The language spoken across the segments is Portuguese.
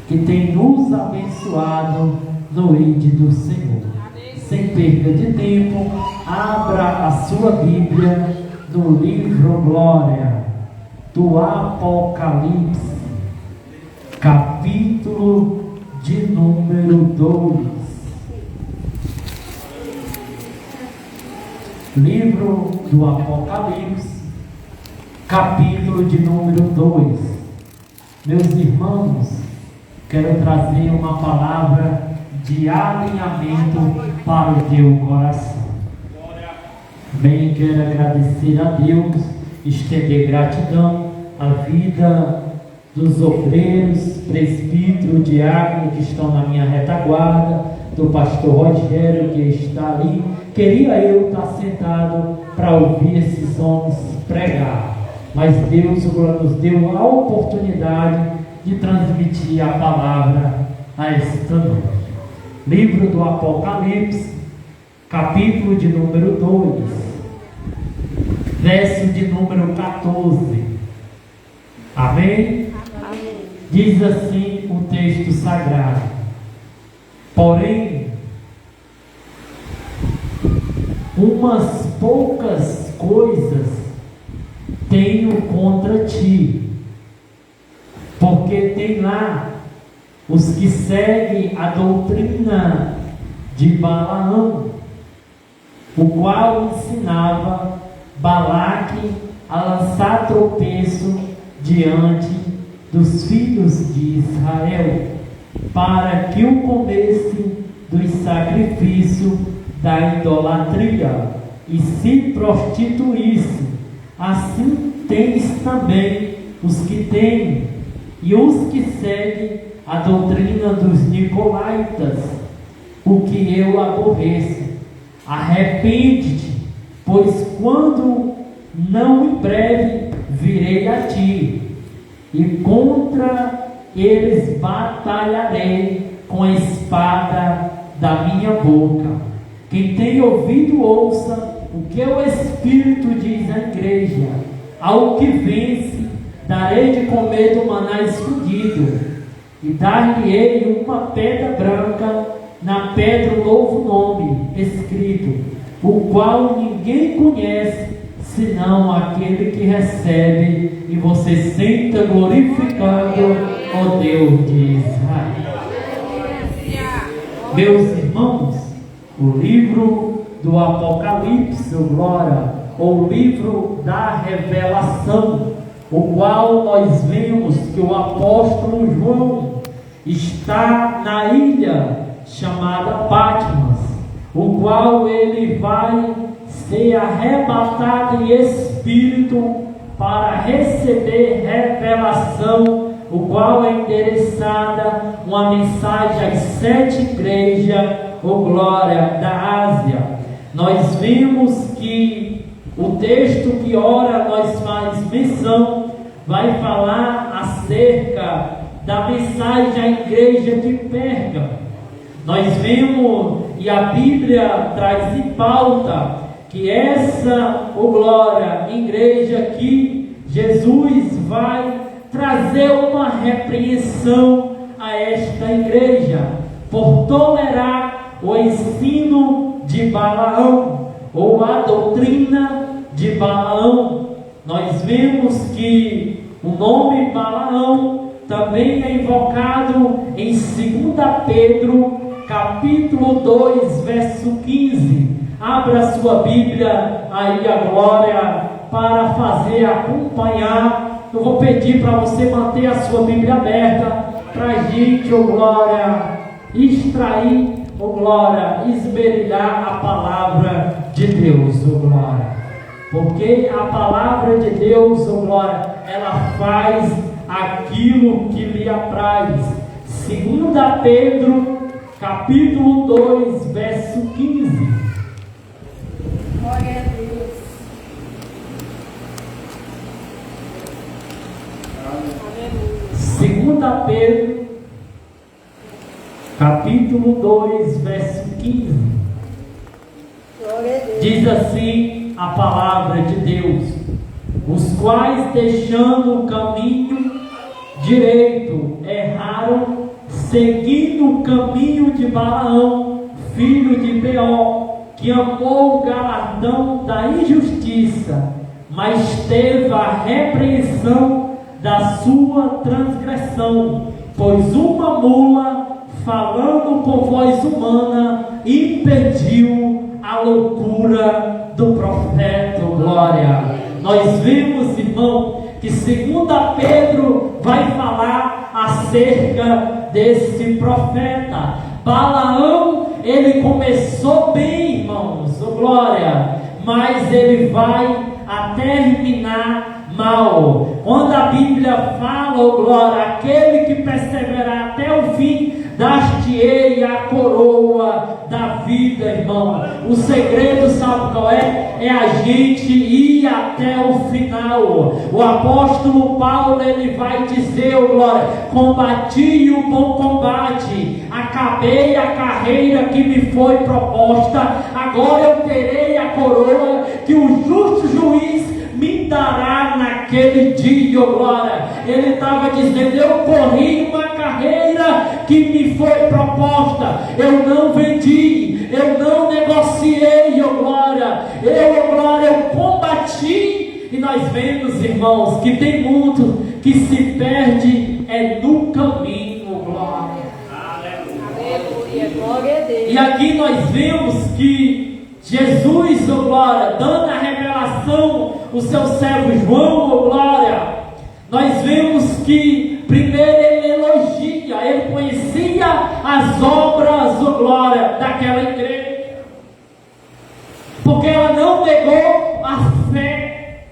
que tem nos abençoado no Ide do Senhor. Sem perda de tempo, abra a sua Bíblia no livro Glória do Apocalipse, capítulo de número 2. Livro do Apocalipse, capítulo de número 2. Meus irmãos, quero trazer uma palavra de alinhamento para o teu coração. Bem, quero agradecer a Deus, estender gratidão à vida dos obreiros, presbítero, diácono que estão na minha retaguarda, do pastor Rogério que está ali. Queria eu estar sentado para ouvir esses homens pregar, mas Deus nos deu a oportunidade de transmitir a palavra a esta noite. Livro do Apocalipse, capítulo de número 2, verso de número 14. Amém? Amém. Diz assim o texto sagrado: porém, umas poucas coisas tenho contra ti, porque tem lá os que seguem a doutrina de Balaão, o qual ensinava Balaque a lançar tropeço diante dos filhos de Israel, para que o comessem dos sacrifícios da idolatria e se prostituísse. Assim tens também os que têm e os que seguem a doutrina dos nicolaítas, o que eu aborreço. Arrepende-te, pois quando não em breve virei a ti, e contra eles batalharei com a espada da minha boca. Quem tem ouvido, ouça o que o Espírito diz à igreja. Ao que vence, darei de comer do maná escondido, e dar-lhe-ei uma pedra branca, na pedra um novo nome escrito, o qual ninguém conhece, senão aquele que recebe, e você senta glorificando o Deus de Israel. Meus irmãos, o livro do Apocalipse, glória, ou livro da revelação, o qual nós vemos que o apóstolo João está na ilha chamada Patmos, o qual ele vai ser arrebatado em espírito para receber revelação, o qual é endereçada uma mensagem às 7 igrejas, ou glória, da Ásia. Nós vemos que o texto que ora nós faz menção vai falar acerca da mensagem à igreja de Pérgamo. Nós vemos, e a Bíblia traz em pauta, que essa, oh glória, igreja aqui, Jesus vai trazer uma repreensão a esta igreja, por tolerar o ensino de Balaão, ou a doutrina de Balaão. Nós vemos que o nome Balaão também é invocado em 2 Pedro, capítulo 2, verso 15. Abra sua Bíblia aí, a glória, para fazer acompanhar. Eu vou pedir para você manter a sua Bíblia aberta, para a gente, oh glória, extrair, oh glória, esmerilhar a palavra de Deus, oh glória. Porque a palavra de Deus, oh glória, ela faz aquilo que lhe apraz. 2 Pedro, capítulo 2, verso 15. Glória a Deus. 2 Pedro, capítulo 2, verso 15. Glória a Deus. Diz assim a palavra de Deus: os quais, deixando o caminho direito, erraram seguindo o caminho de Balaão, filho de Beor, que amou o galardão da injustiça, mas teve a repreensão da sua transgressão, pois uma mula, falando por voz humana, impediu a loucura do profeta. Glória! Nós vemos, irmão, que 2 Pedro vai falar acerca desse profeta. Balaão, ele começou bem, irmãos, glória, mas ele vai a terminar mal. Quando a Bíblia fala, glória, aquele que perseverar até o fim, dar-te-ei a coroa da vida, irmão. O segredo, sabe qual é? É a gente ir até o final. O apóstolo Paulo, ele vai dizer, glória, combati o bom combate, acabei a carreira que me foi proposta, agora eu terei a coroa que o justo juiz me dará naquele dia, glória. Ele estava dizendo, eu corri uma carreira que me foi proposta, eu não vendi, eu não negociei, glória, eu combati. E nós vemos, irmãos, que tem muito que se perde no caminho, glória. Aleluia, glória a Deus. E aqui nós vemos que Jesus, glória, dando a revelação o seu servo João, glória, nós vemos que primeiro ele elogia, ele conhecia as obras, glória, daquela igreja, porque ela não negou a fé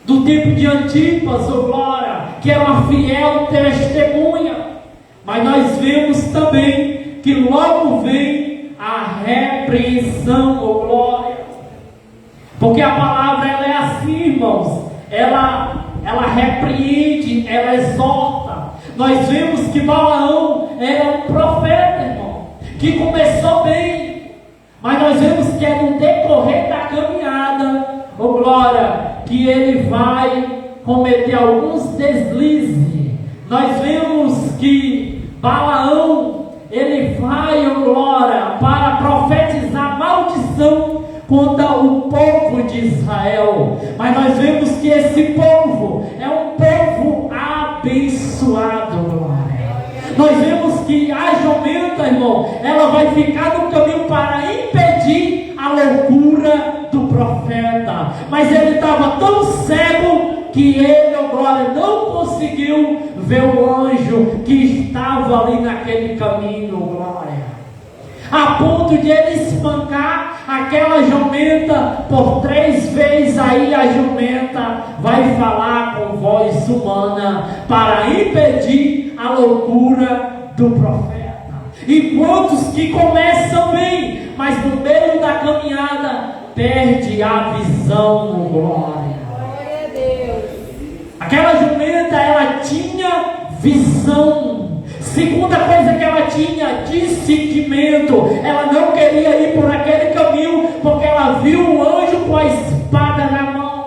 do tempo de Antipas, glória, que era uma fiel testemunha. Mas nós vemos também que logo vem a repreensão, glória, porque a palavra ela é assim, irmãos, ela repreende, ela exorta. Nós vemos que Balaão era um profeta, irmão, que começou bem, mas nós vemos que é no decorrer da caminhada, glória, que ele vai cometer alguns deslizes. Nós vemos que Balaão, ele vai, glória, para profetizar maldição contra o povo de Israel. Mas nós vemos que esse povo é um povo abençoado, glória. Nós vemos que a jumenta, irmão, ela vai ficar no caminho para impedir a loucura do profeta. Mas ele estava tão cego que ele, glória, não conseguiu ver o anjo que estava ali naquele caminho, glória, a ponto de ele espancar aquela jumenta por 3 vezes. Aí a jumenta vai falar com voz humana para impedir a loucura do profeta. E quantos que começam bem, mas no meio da caminhada perde a visão, glória. Glória a Deus. Aquela jumenta, ela tinha visão. Segunda coisa que ela tinha, discernimento. Ela não queria ir por aquele caminho, porque ela viu o anjo com a espada na mão.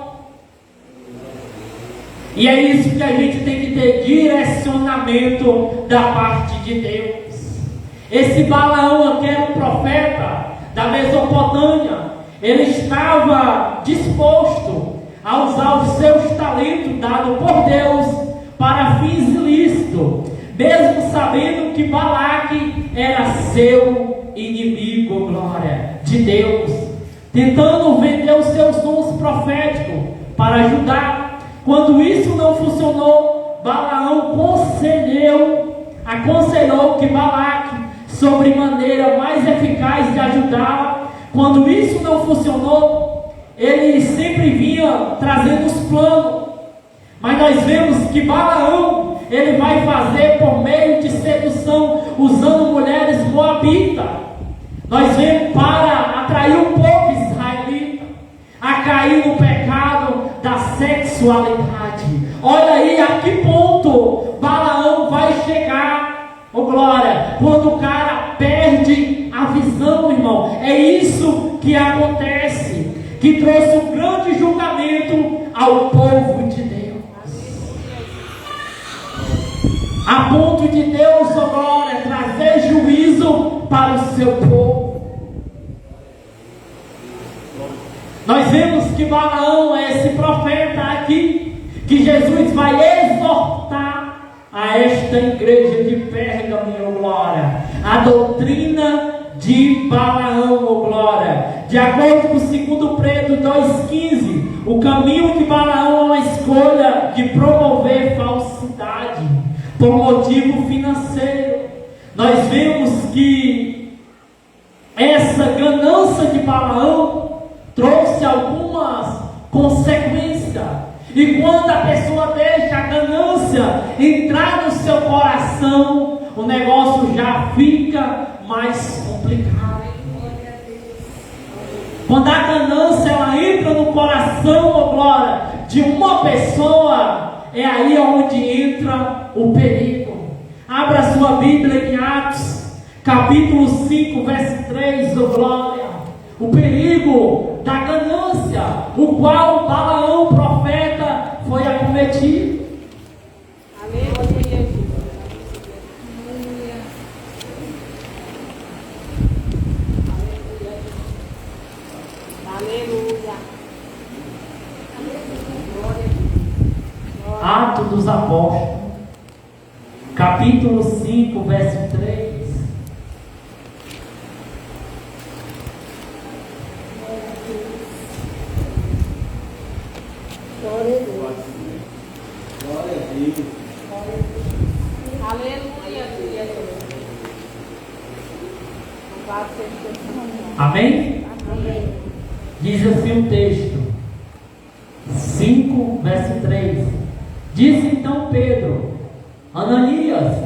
E é isso que a gente tem que ter, direcionamento da parte de Deus. Esse Balaão aqui era um profeta da Mesopotâmia. Ele estava disposto a usar os seus talentos dados por Deus para fins ilícitos, mesmo sabendo que Balaque era seu inimigo, glória, de Deus, tentando vender os seus dons proféticos para ajudar. Quando isso não funcionou, Balaão aconselhou que Balaque, sobre maneira mais eficaz de ajudá-la. Quando isso não funcionou, ele sempre vinha trazendo os planos. Mas nós vemos que Balaão, ele vai fazer por meio de sedução, usando mulheres moabitas. Nós vemos para atrair o povo israelita a cair no pecado da sexualidade. Olha aí a que ponto Balaão vai chegar, glória, quando o cara perde a visão, irmão. É isso que acontece, que trouxe um grande julgamento ao povo de Deus, a ponto de Deus ó glória, trazer juízo para o seu povo. Nós vemos que Balaão é esse profeta aqui, que Jesus vai exortar a esta igreja de Pérgamo, ó glória, a doutrina de Balaão, ó glória. De acordo com 2 Pedro 2,15, o caminho de Balaão é uma escolha de promover falsidade por motivo financeiro. Nós vemos que essa ganância de Balaão trouxe algumas consequências. E quando a pessoa deixa a ganância entrar no seu coração, o negócio já fica mais complicado. Quando a ganância ela entra no coração, ó glória, de uma pessoa, é aí onde entra o perigo. Abra sua Bíblia em Atos, capítulo 5, verso 3, ó glória. O perigo da ganância, o qual Balaão, profeta, foi acometido. Aleluia. Aleluia. Atos dos Apóstolos, capítulo 5, verso 3. Glória a Deus. Aleluia, Jesus. Louvado seja o seu nome. Amém? Amém. Diz assim o texto, 5, verso 3. Disse então Pedro: Ananias,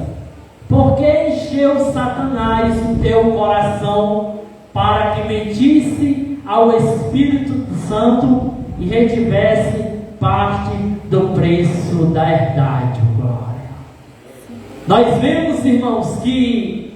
por que encheu Satanás o teu coração para que mentisse ao Espírito Santo e retivesse parte do preço da herdade? Glória. Nós vemos, irmãos, que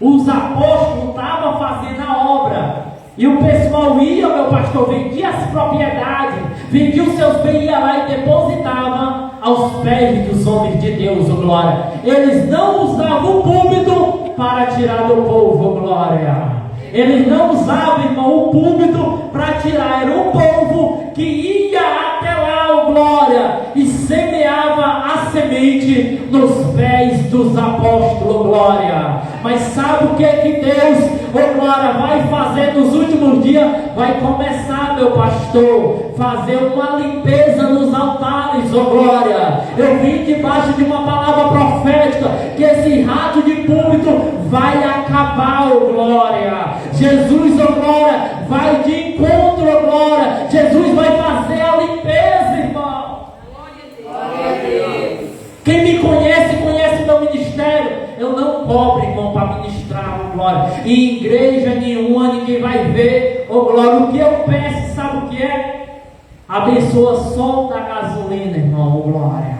os apóstolos estavam fazendo a obra, e o pessoal ia, meu pastor, vendia as propriedades, vendia os seus bens, ia lá e depositava aos pés dos homens de Deus, oh glória. Eles não usavam o púlpito para tirar do povo, oh glória. Eles não usavam, irmão, o púlpito para tirar. Era um povo que ia até lá, oh glória, e semeava a semente nos pés dos apóstolos, oh glória. Mas sabe o que Deus, oh glória, vai fazer nos últimos dias? Vai começar, meu pastor, fazer uma limpeza nos altares, oh glória. Eu vim debaixo de uma palavra profética, que esse rato de púlpito vai acabar, oh glória. Jesus, oh glória, vai de encontro, oh glória. Jesus vai fazer a limpeza, irmão. Glória a Deus. Quem me conhece, conhece o meu ministério. Eu não cobro, irmão, para ministrar, oh glória. Em igreja nenhuma ninguém vai ver, oh glória. O que eu peço, sabe o que é? Abençoa, solta a gasolina, irmão, oh glória.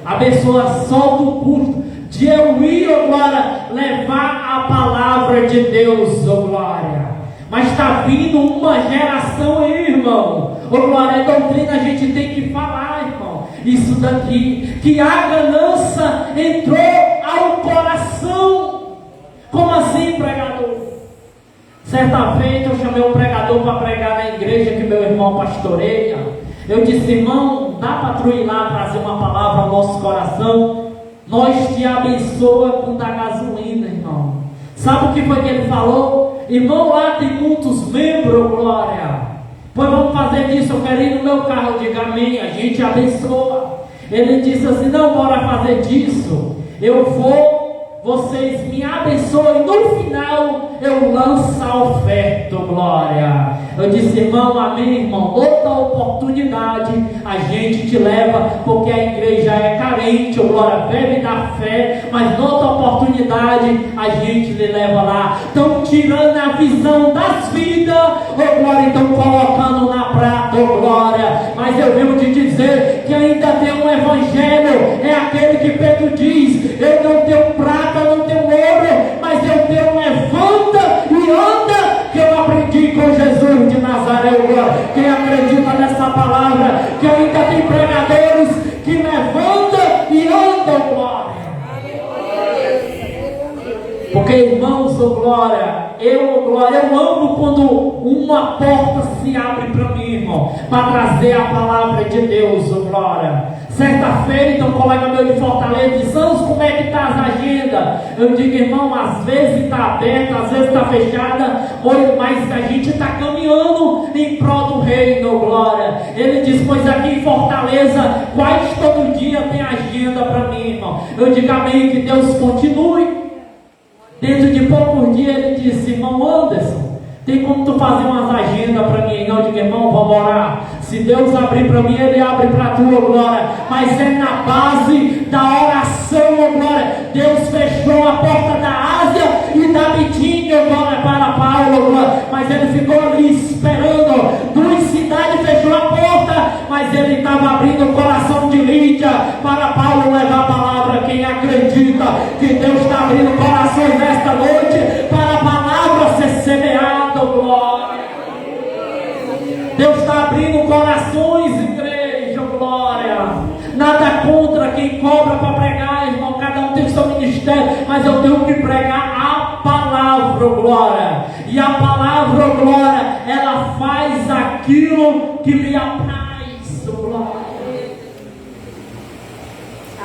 Abençoa, solta o custo de eu ir, oh glória, levar a palavra de Deus, oh glória. Mas está vindo uma geração aí, irmão, oh glória, a doutrina a gente tem que falar, irmão, isso daqui, que a ganância entrou ao coração. Como assim, pregador? Certa vez eu chamei um pregador para pregar na igreja que meu irmão pastoreia. Eu disse: irmão, dá para tu ir lá trazer uma palavra ao nosso coração? Nós te abençoa com da gasolina, irmão. Sabe o que foi que ele falou? Irmão, lá tem muitos membros, glória. Pois vamos fazer disso, eu quero ir no meu carro. Eu digo amém, a gente abençoa. Ele disse assim: não, bora fazer disso. Eu vou, vocês me abençoem. No final eu lanço a oferta, glória. Eu disse: irmão, amém, irmão. Outra oportunidade a gente te leva, porque a igreja é carente, glória, bebe da fé. Mas noutra oportunidade a gente lhe leva lá. Estão tirando a visão das vidas, oh glória, estão colocando na prata, oh glória. Mas eu venho te dizer que ainda tem um evangelho. É aquele que Pedro diz: eu não tenho prata, não tenho ouro, mas eu tenho levanta e anda, que eu aprendi com Jesus de Nazaré, oh glória. Quem acredita nessa palavra, que ainda tem pregadores que levantam e andam, glória. Porque, irmãos, oh glória, eu amo quando uma porta se abre para mim, irmão, para trazer a palavra de Deus, oh glória. Certa-feira, então, um colega meu de Fortaleza disse: Santos, como é que está as agendas? Eu digo: irmão, às vezes está aberta, às vezes está fechada, mas a gente está caminhando em prol do reino, glória. Ele diz: pois aqui em Fortaleza, quase todo dia tem agenda para mim, irmão. Eu digo: amém, que Deus continue. Dentro de poucos dias ele disse: irmão Anderson, tem como tu fazer umas agendas para mim? Não, eu digo: irmão, vamos orar. Se Deus abrir para mim, Ele abre para a tua, glória. Mas é na base da oração, glória. Deus fechou a porta da Ásia e da Bitínia, glória, para Paulo, glória. Mas ele ficou ali esperando. Duas cidades fechou a porta, mas ele estava abrindo o coração de Lídia para Paulo levar a palavra. Quem acredita que Deus está abrindo corações nesta noite para a palavra ser semeada, glória. Deus está abrindo corações, igreja, glória. Nada contra quem cobra para pregar, irmão. Cada um tem o seu ministério, mas eu tenho que pregar a palavra, glória. E a palavra, glória, ela faz aquilo que lhe apraz, glória.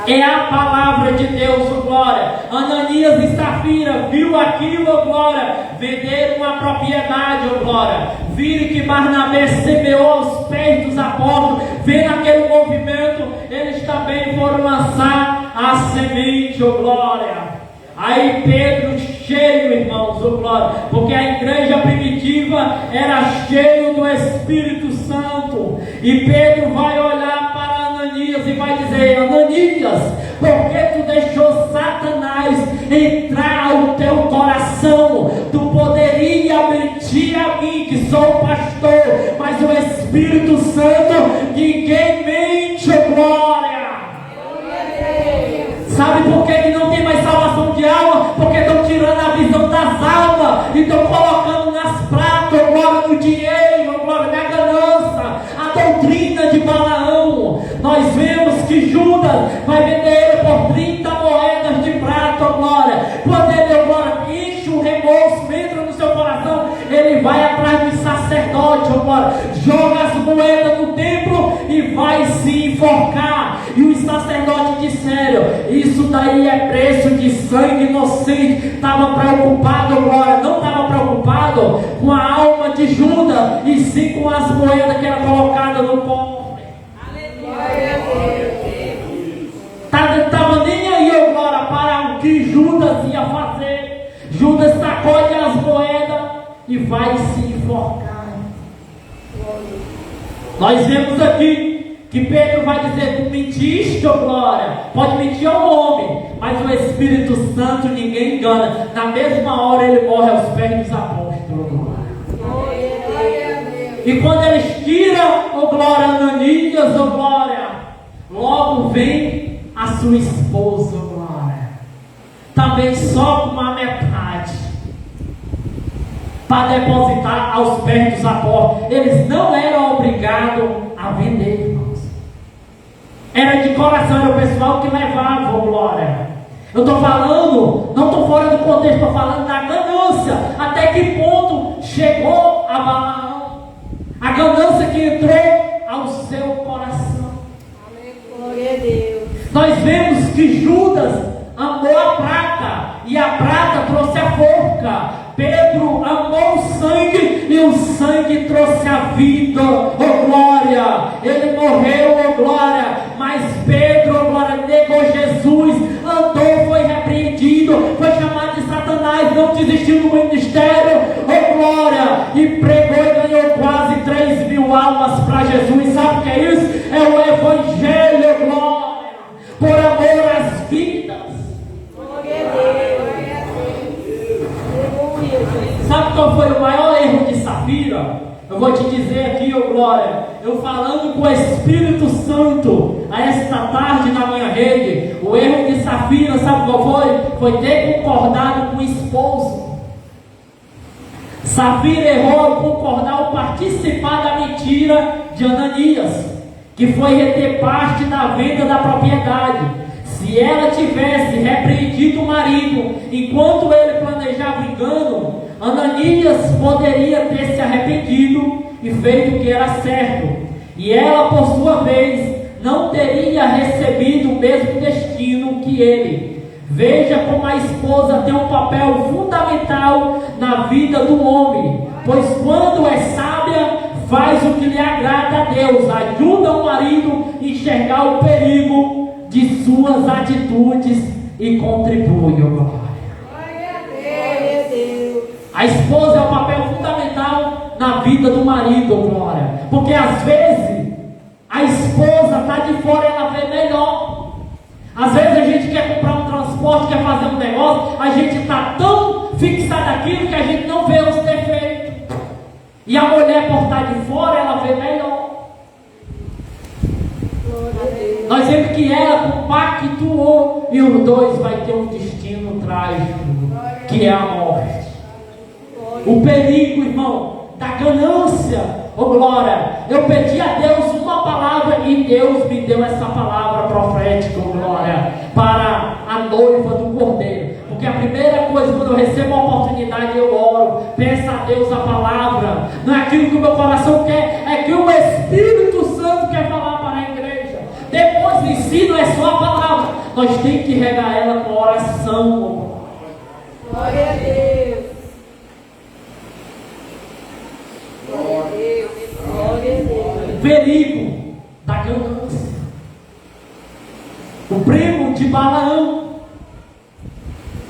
É a palavra de Deus, glória. Ananias e Safira viu aquilo, glória, venderam uma propriedade, glória. Viram que Barnabé semeou aos pés dos apóstolos, vendo aquele movimento, eles também foram lançar a semente, glória. Aí Pedro cheio, irmãos, glória, porque a igreja primitiva era cheio do Espírito Santo. E Pedro vai olhar para Ananias e vai dizer: Ananias, por que tu deixou Satanás entrar ao teu coração? Tu poderia mentir a mim, que sou pastor, mas o Espírito Santo, ninguém mente, glória. Sabe por que não tem mais salvação de alma? Porque estão tirando a visão das almas e estão colocando nas pratas, glória, no dinheiro, glória, na ganância, a doutrina de Balaão. Nós vemos que Judas vai vender ele por 30 moedas de prata, glória. Quando ele, glória, enche o remorso, entra no seu coração, ele vai atrás do sacerdote, glória, joga as moedas no templo e vai se enforcar. E os sacerdotes disseram: isso daí é preço de sangue inocente. Estava preocupado, glória, não estava preocupado com a alma de Judas, e sim com as moedas que eram colocadas no cofre. Estava nem aí, glória, para o que Judas ia fazer. Judas sacode as moedas e vai se enforcar. Nós vemos aqui que Pedro vai dizer: tu mentiste, oh glória. Pode mentir ao homem, mas o Espírito Santo ninguém engana. Na mesma hora ele morre aos pés dos apóstolos, glória. E quando eles tiram, oh glória, Ananias, oh glória, logo vem a sua esposa, oh glória, também só com a metade, para depositar aos pés dos apóstolos. Eles não eram obrigados a vender, irmãos. Era de coração, era o pessoal que levava, glória. Eu estou falando, não estou fora do contexto, estou falando da ganância. Até que ponto chegou a Balaão? A ganância que entrou ao seu coração. Amém. Glória a Deus. Nós vemos que Judas amou a prata, e a prata trouxe a forca. Pedro amou o sangue, e o sangue trouxe a vida, oh glória. Ele morreu, oh glória, mas Pedro, oh glória, negou Jesus, andou, foi repreendido, foi chamado de Satanás, não desistiu do ministério, oh glória, e pregou e ganhou quase 3.000 almas para Jesus. Sabe o que é isso? É o Evangelho, oh glória, por amor às vidas. Glória a Deus. Sabe qual foi o maior erro de Safira? Eu vou te dizer aqui, oh glória, eu falando com o Espírito Santo a esta tarde na minha rede. O erro de Safira, sabe qual foi? Foi ter concordado com o esposo. Safira errou ao concordar, ao participar da mentira de Ananias, que foi reter parte da venda da propriedade. Se ela tivesse repreendido o marido enquanto ele engano, Ananias poderia ter se arrependido e feito o que era certo, e ela, por sua vez, não teria recebido o mesmo destino que ele. Veja como a esposa tem um papel fundamental na vida do homem, pois quando é sábia, faz o que lhe agrada a Deus, ajuda o marido a enxergar o perigo de suas atitudes e contribui. Glória a Deus. A esposa é um papel fundamental na vida do marido, glória, porque às vezes a esposa está de fora, ela vê melhor. Às vezes a gente quer comprar um transporte, quer fazer um negócio, a gente está tão fixado naquilo que a gente não vê os defeitos. E a mulher, por estar de fora, ela vê melhor. Nós vemos que ela compactuou e os dois vai ter um destino trágico, que é a morte. O perigo, irmão, da ganância. Oh glória, eu pedi a Deus uma palavra e Deus me deu essa palavra profética, oh glória, para a noiva do Cordeiro. Porque a primeira coisa, quando eu recebo a oportunidade, eu oro, peço a Deus a palavra. Não é aquilo que o meu coração quer, é que o Espírito Santo quer falar para a igreja. Depois do ensino é só a palavra, nós temos que regar ela com oração. Glória a Deus. Glória a Deus. Glória a Deus. Perigo da ganância. O primo de Balaão.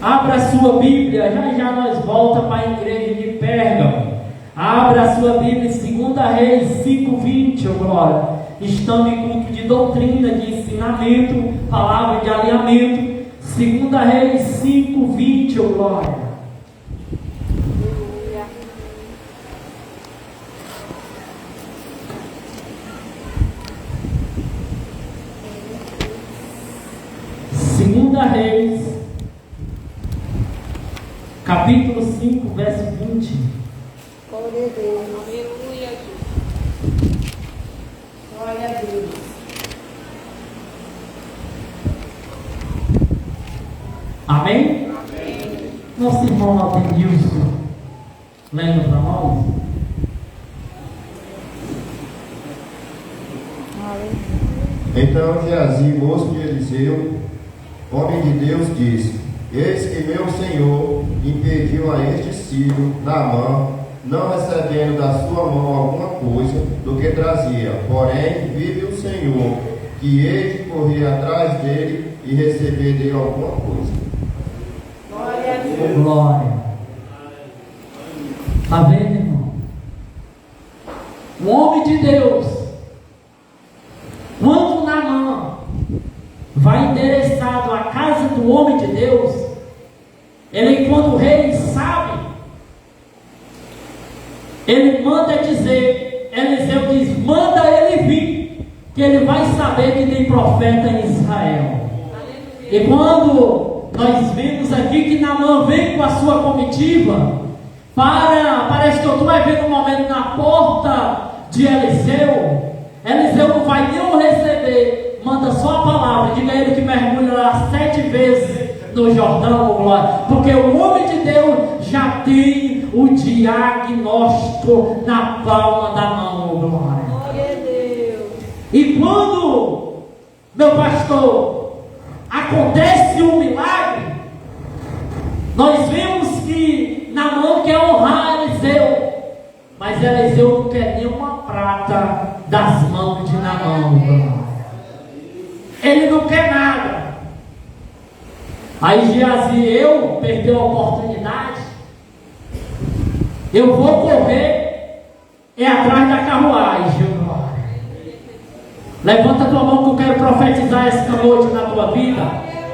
Abra a sua Bíblia, já nós voltamos para a igreja de Pérgamo. Abra a sua Bíblia em 2 Reis 5:20, oh glória. Estamos em culto de doutrina, de ensinamento, palavra de alinhamento. 2 Reis 5:20, oh glória. Reis, capítulo 5, verso 20. Glória a Deus. Aleluia. Glória a Deus. Amém? Amém. Nosso irmão Aldemilson, lendo para nós. Então Geazi, moço de Eliseu, homem de Deus, disse: Eis que meu senhor impediu a este sírio, Naamã, não recebendo da sua mão alguma coisa do que trazia. Porém, vive o Senhor, que hei de correr atrás dele e receber dele alguma coisa. Glória a Deus. Glória. Está vendo, irmão? O homem de Deus, quando Naamã vai endereçado à casa do homem de Deus, ele, enquanto rei, sabe, ele manda dizer, Eliseu diz: manda ele vir, que ele vai saber que tem profeta em Israel. E quando nós vemos aqui que Naamã vem com a sua comitiva, parece que eu estou vendo um momento na porta de Eliseu. Eliseu não vai nem o receber, manda só a palavra, diga a ele que mergulha lá 7 vezes no Jordão, glória, porque o homem de Deus já tem o diagnóstico na palma da mão, glória. Glória a Deus. E quando, meu pastor, acontece um milagre, nós vemos que Naamã quer honrar Eliseu, mas Eliseu não quer nenhuma prata das mãos de Naamã. Ele não quer nada. Aí Geazi, eu perdeu a oportunidade, eu vou correr atrás da carruagem. Levanta a tua mão que eu quero profetizar esta noite na tua vida.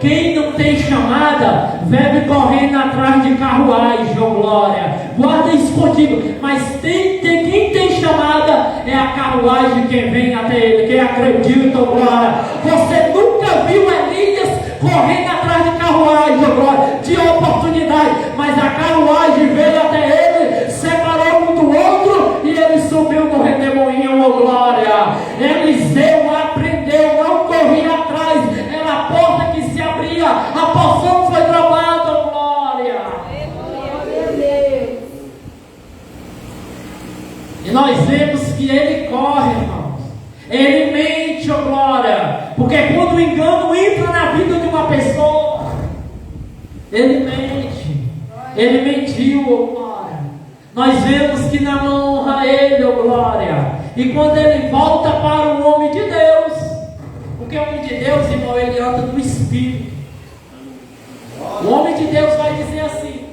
Quem não tem chamada, vive correndo atrás de carruagem, oh glória. Guarda isso contigo. Mas quem tem chamada é a carruagem que vem até ele. Quem acredita, oh glória. Você nunca viu Elias correndo atrás de carruagem, oh glória, de oportunidade. Mas a carruagem veio até ele, separou um do outro e ele subiu no redemoinho, oh glória. Eliseu aprendeu, não corria atrás, era a porta que se abria, a porção foi travada, oh glória. Ele mente. Ele mentiu, oh glória. Nós vemos que não honra ele, oh glória. E quando ele volta para o homem de Deus, porque o homem de Deus, irmão, ele anda no Espírito. O homem de Deus vai dizer assim: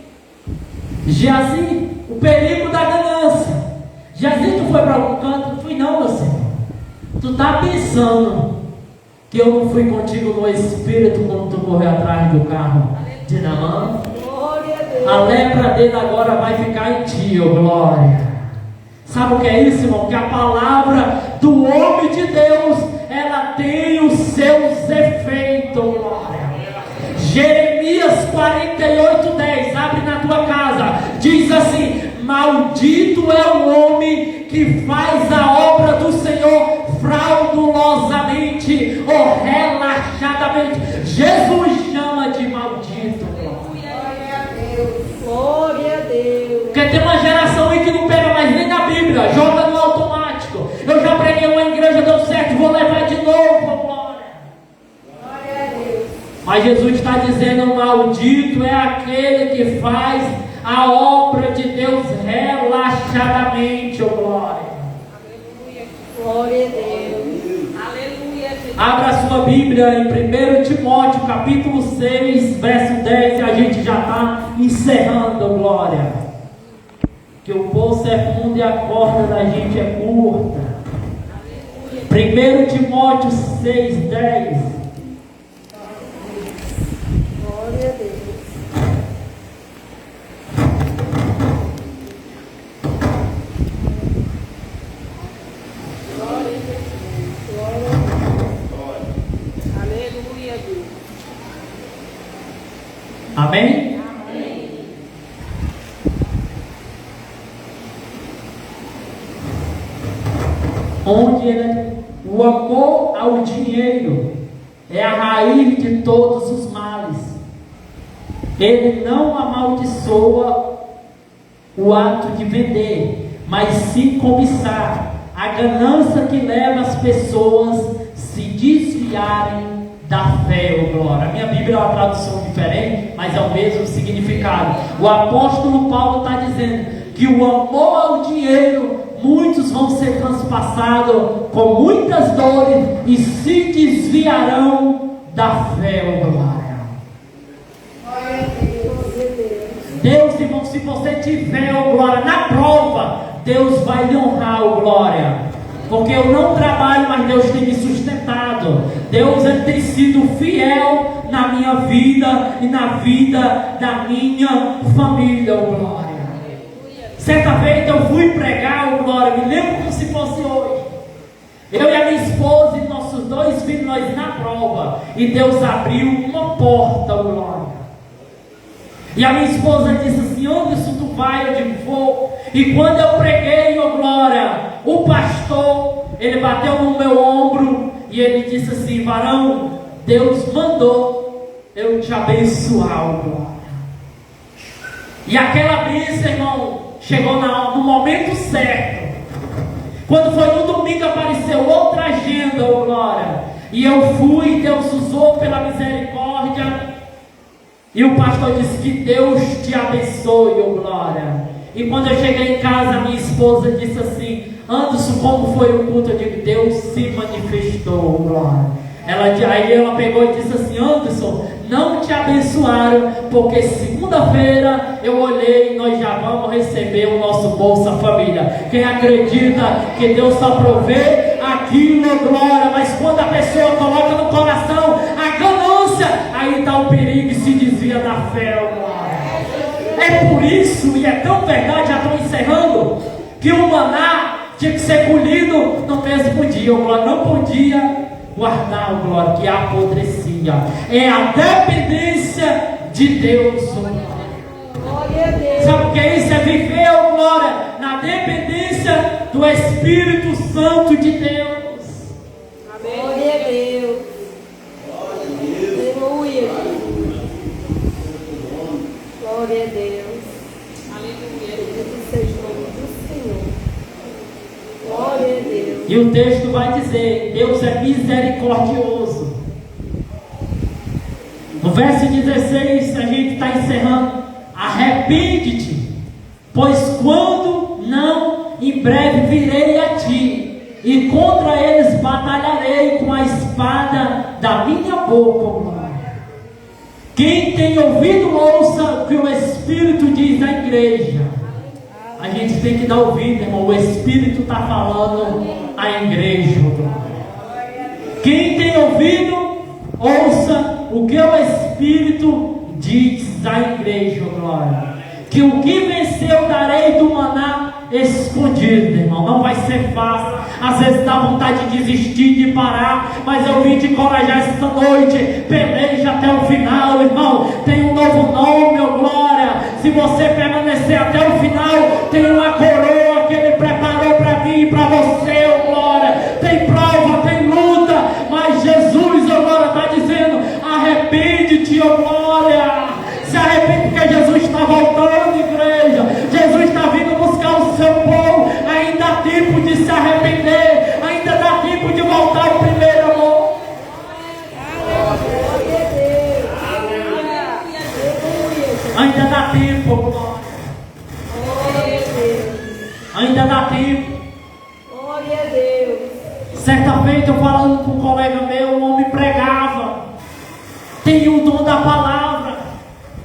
Geazi, o perigo da ganância. Geazi, tu foi para algum canto? Não fui não, meu Senhor. Tu está pensando que eu não fui contigo no Espírito quando tu correu atrás do carro de Naamã? A lepra dele agora vai ficar em ti, oh glória. Sabe o que é isso, irmão? Que a palavra do homem de Deus, ela tem os seus efeitos, oh glória. Jeremias 48:10, abre na tua casa, diz assim: maldito é o homem que faz a obra do Senhor fraudulosamente ou relaxadamente. Jesus chama de maldito. Glória a Deus. Porque tem uma geração aí que não pega mais nem na Bíblia, joga no automático. Eu já preguei uma igreja, deu certo, vou levar de novo, glória. Glória a Deus. Mas Jesus está dizendo: maldito é aquele que faz a obra de Deus relaxadamente, oh glória. Aleluia. Glória a Deus. Aleluia. Abra a sua Bíblia em 1 Timóteo capítulo 6, verso 10, e a gente já está encerrando, glória. Que o poço é fundo e a corda da gente é curta. 1 Timóteo 6, 10. Glória a Deus. Glória a Deus. Glória a Deus. Aleluia, Deus. Amém? Onde o amor ao dinheiro é a raiz de todos os males. Ele não amaldiçoa o ato de vender, mas sim cobiçar, a ganância que leva as pessoas se desviarem da fé, oh glória. A minha Bíblia é uma tradução diferente, mas é o mesmo significado. O apóstolo Paulo está dizendo que o amor ao dinheiro, muitos vão ser transpassados com muitas dores e se desviarão da fé, oh glória. Deus, irmão, se você tiver, oh glória, na prova, Deus vai lhe honrar, oh glória. Porque eu não trabalho, mas Deus tem me sustentado. Deus, ele tem sido fiel na minha vida e na vida da minha família, oh glória. Certa vez eu fui pregar, oh glória, me lembro como se fosse hoje. Eu e a minha esposa e nossos 2 filhos, nós na prova. E Deus abriu uma porta, oh glória. E a minha esposa disse assim: Anderson, tu vai? Eu digo: vou. E quando eu preguei, oh glória, o pastor, ele bateu no meu ombro e ele disse assim: varão, Deus mandou eu te abençoar, oh glória. E aquela bênção, irmão, chegou no momento certo. Quando foi no domingo, apareceu outra agenda, oh glória. E eu fui, Deus usou pela misericórdia. E o pastor disse: que Deus te abençoe, oh glória. E quando eu cheguei em casa, minha esposa disse assim: Anderson, como foi o culto? Eu digo: Deus se manifestou, oh glória. Aí ela pegou e disse assim: Anderson, não te abençoaram, porque segunda-feira eu olhei e nós já vamos receber o nosso Bolsa Família. Quem acredita que Deus só provê aquilo, oh glória. Mas quando a pessoa coloca no coração a ganância, aí está o perigo e se desvia da fé, oh glória. É por isso, e é tão verdade, já estou encerrando, que o maná tinha que ser colhido no mesmo dia, oh glória. Não podia guardar, oh glória, que apodrecia. É a dependência de Deus, oh glória. Sabe o que é isso? É viver, oh glória, na dependência do Espírito Santo de Deus. Glória a Deus. Aleluia. Glória a Deus. Aleluia. Bendito seja o nome do Senhor. Glória a Deus. E o texto vai dizer: Deus é misericordioso. No verso 16, a gente está encerrando. Arrepende-te, pois quando não, em breve virei a ti, e contra eles batalharei com a espada da minha boca. Quem tem ouvido, ouça o que o Espírito diz à igreja. A gente tem que dar ouvido, irmão. O Espírito está falando à igreja. Quem tem ouvido, ouça o que o Espírito diz à igreja, glória. Que o que venceu darei do maná escondido, irmão. Não vai ser fácil. Às vezes dá vontade de desistir, de parar, mas eu vim te encorajar esta noite. Peleja até o final, irmão. Tem um novo nome, oh glória. Se você permanecer até o final, tem uma coroa que Ele preparou para mim e para você, oh glória. Tem prova, tem luta, mas Jesus, oh glória, está dizendo: arrepende-te, oh glória. Se arrepende, porque Jesus está voltando, igreja. Jesus está vindo buscar o seu povo. Ainda há tempo de se arrepender. Ainda dá tempo de voltar ao primeiro amor. Ainda dá tempo, glória. Ainda dá tempo. Glória a Deus. Certa feita, eu falando com um colega meu, um homem pregava. Tem o dom da palavra.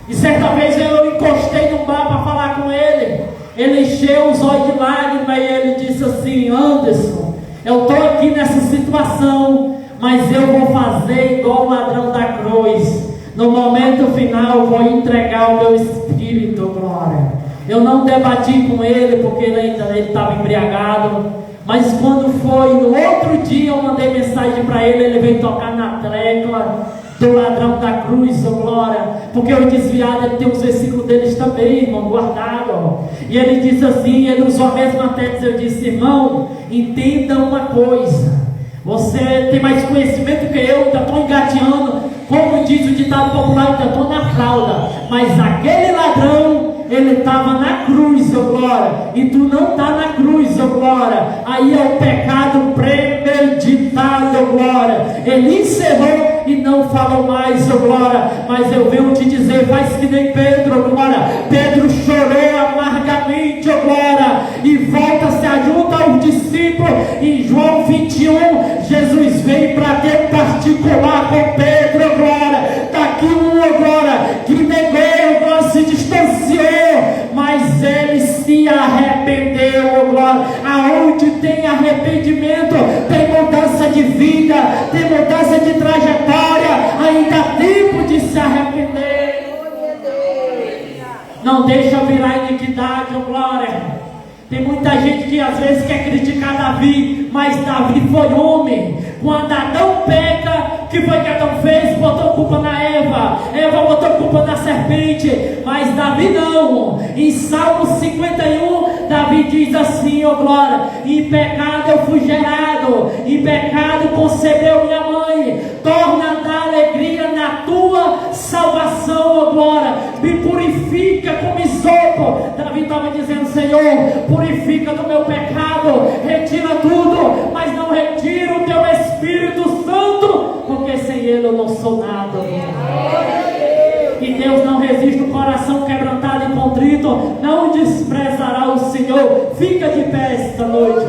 E certa vez eu encostei num bar para falar com ele. Ele encheu os olhos de lágrimas e ele disse assim: Anderson, eu estou aqui nessa situação, mas eu vou fazer igual o ladrão da cruz. No momento final, vou entregar o meu espírito, glória. Eu não debati com ele porque ele estava embriagado. Mas quando foi no outro dia, eu mandei mensagem para ele. Ele veio tocar na tecla do ladrão da cruz, oh glória. Porque o desviado, ele tem os versículos deles também, irmão, guardado. E ele diz assim, ele usou a mesma tese. Eu disse: irmão, entenda uma coisa. Você tem mais conhecimento que eu, ainda estou engateando. Como diz o ditado popular, ainda estou na fralda. Mas aquele ladrão, ele estava na cruz, oh glória. E tu não está na cruz, oh glória. Aí é o pecado premeditado, oh glória. Ele encerrou e não falou mais, oh glória. Mas eu venho te dizer, faz que nem Pedro, oh glória. Pedro chorou amargamente, oh glória. E volta, se ajunta aos discípulos. Em João 21, Jesus veio para ter particular com Pedro, oh glória. Está aqui oh glória, que negou, oh glória, se distanciou, mas ele se arrependeu, oh glória. Aonde tem arrependimento, tem mudança de vida, tem mudança de trajetória. Ainda há tempo de se arrepender. Não deixa virar iniquidade, oh glória. Tem muita gente que às vezes quer criticar Davi, mas Davi foi homem. Quando Adão peca, o que foi que Adão fez? Botou culpa na Eva. Eva botou culpa na serpente, mas Davi não. Em Salmo 51, Davi diz assim, ó glória: em pecado eu fui gerado, em pecado concebeu minha mãe. Torna a dar alegria na tua salvação, ó glória. Me purifica como isopo. Davi estava dizendo: Senhor, purifica do meu pecado, retira tudo, mas não retira o teu Espírito Santo, porque sem ele eu não sou nada. E Deus não resiste o coração quebrantado e contrito, não desprezará o Senhor. Fica de pé esta noite.